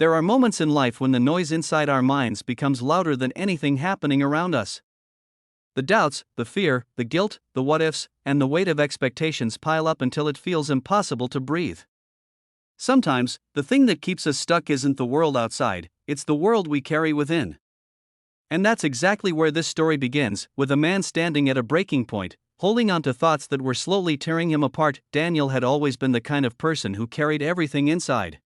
There are moments in life when the noise inside our minds becomes louder than anything happening around us. The doubts, the fear, the guilt, the what ifs, and the weight of expectations pile up until it feels impossible to breathe. Sometimes, the thing that keeps us stuck isn't the world outside, it's the world we carry within. And that's exactly where this story begins, with a man standing at a breaking point, holding on to thoughts that were slowly tearing him apart. Daniel had always been the kind of person who carried everything inside.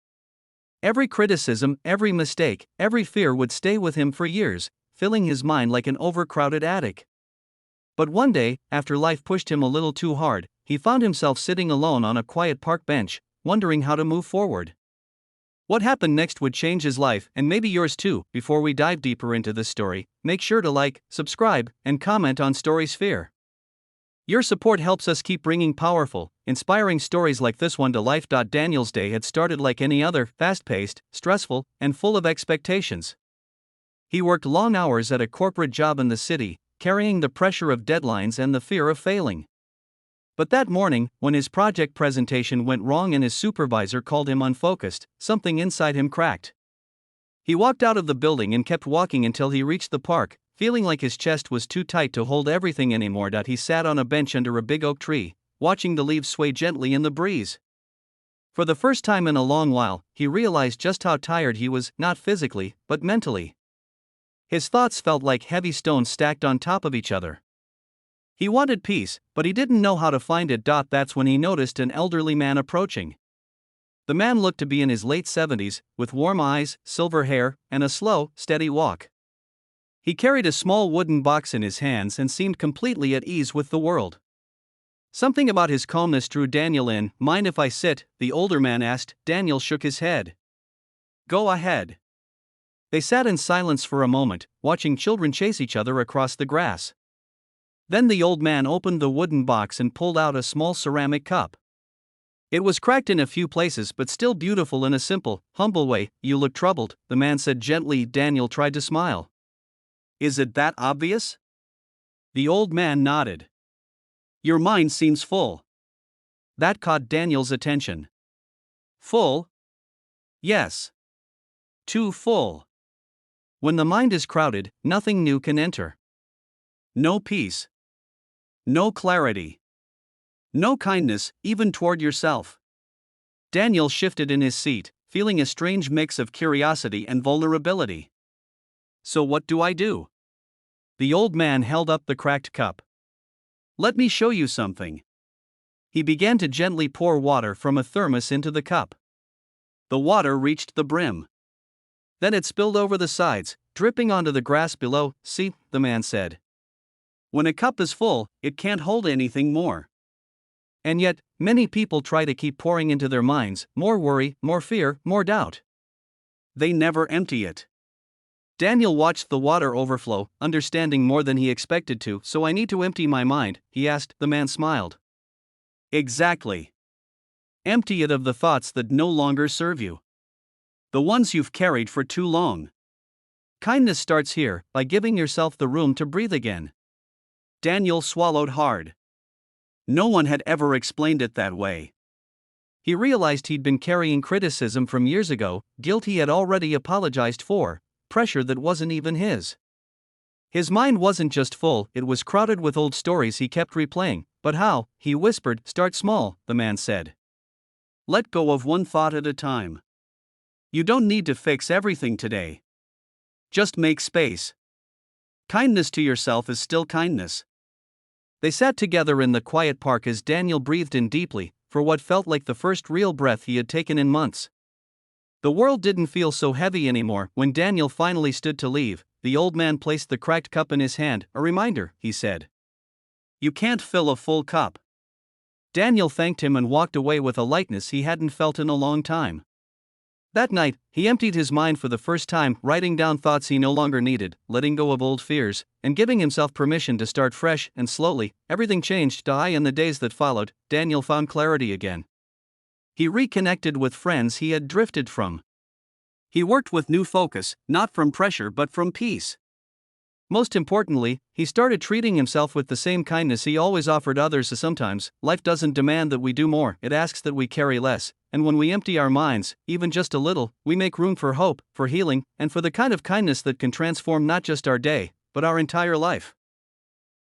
Every criticism, every mistake, every fear would stay with him for years, filling his mind like an overcrowded attic. But one day, after life pushed him a little too hard, he found himself sitting alone on a quiet park bench, wondering how to move forward. What happened next would change his life, and maybe yours too. Before we dive deeper into this story, make sure to like, subscribe, and comment on Storysphere. Your support helps us keep bringing powerful, inspiring stories like this one to life. Daniel's day had started like any other, fast-paced, stressful, and full of expectations. He worked long hours at a corporate job in the city, carrying the pressure of deadlines and the fear of failing. But that morning, when his project presentation went wrong and his supervisor called him unfocused, something inside him cracked. He walked out of the building and kept walking until he reached the park, feeling like his chest was too tight to hold everything anymore. He sat on a bench under a big oak tree, watching the leaves sway gently in the breeze. For the first time in a long while, he realized just how tired he was, not physically, but mentally. His thoughts felt like heavy stones stacked on top of each other. He wanted peace, but he didn't know how to find it. That's when he noticed an elderly man approaching. The man looked to be in his late 70s, with warm eyes, silver hair, and a slow, steady walk. He carried a small wooden box in his hands and seemed completely at ease with the world. Something about his calmness drew Daniel in. "Mind if I sit?" the older man asked. Daniel shook his head. "Go ahead." They sat in silence for a moment, watching children chase each other across the grass. Then the old man opened the wooden box and pulled out a small ceramic cup. It was cracked in a few places but still beautiful in a simple, humble way. "You look troubled," the man said gently. Daniel tried to smile. "Is it that obvious?" The old man nodded. "Your mind seems full." That caught Daniel's attention. "Full?" "Yes. Too full. When the mind is crowded, nothing new can enter. No peace. No clarity. No kindness, even toward yourself." Daniel shifted in his seat, feeling a strange mix of curiosity and vulnerability. "So what do I do?" The old man held up the cracked cup. "Let me show you something." He began to gently pour water from a thermos into the cup. The water reached the brim. Then it spilled over the sides, dripping onto the grass below. "See," the man said. "When a cup is full, it can't hold anything more." And yet, many people try to keep pouring into their minds, more worry, more fear, more doubt. They never empty it. Daniel watched the water overflow, understanding more than he expected to. "So I need to empty my mind?" he asked. The man smiled. "Exactly. Empty it of the thoughts that no longer serve you. The ones you've carried for too long. Kindness starts here, by giving yourself the room to breathe again." Daniel swallowed hard. No one had ever explained it that way. He realized he'd been carrying criticism from years ago, guilt he had already apologized for, pressure that wasn't even his. His mind wasn't just full, it was crowded with old stories he kept replaying. "But how?" he whispered. "Start small," the man said. "Let go of one thought at a time. You don't need to fix everything today. Just make space. Kindness to yourself is still kindness." They sat together in the quiet park as Daniel breathed in deeply, for what felt like the first real breath he had taken in months. The world didn't feel so heavy anymore. When Daniel finally stood to leave, the old man placed the cracked cup in his hand. "A reminder," he said. "You can't fill a full cup." Daniel thanked him and walked away with a lightness he hadn't felt in a long time. That night, he emptied his mind for the first time, writing down thoughts he no longer needed, letting go of old fears, and giving himself permission to start fresh. And slowly, everything changed. In the days that followed, Daniel found clarity again. He reconnected with friends he had drifted from. He worked with new focus, not from pressure but from peace. Most importantly, he started treating himself with the same kindness he always offered others. Sometimes, life doesn't demand that we do more, it asks that we carry less. and when we empty our minds, even just a little, we make room for hope, for healing, and for the kind of kindness that can transform not just our day, but our entire life.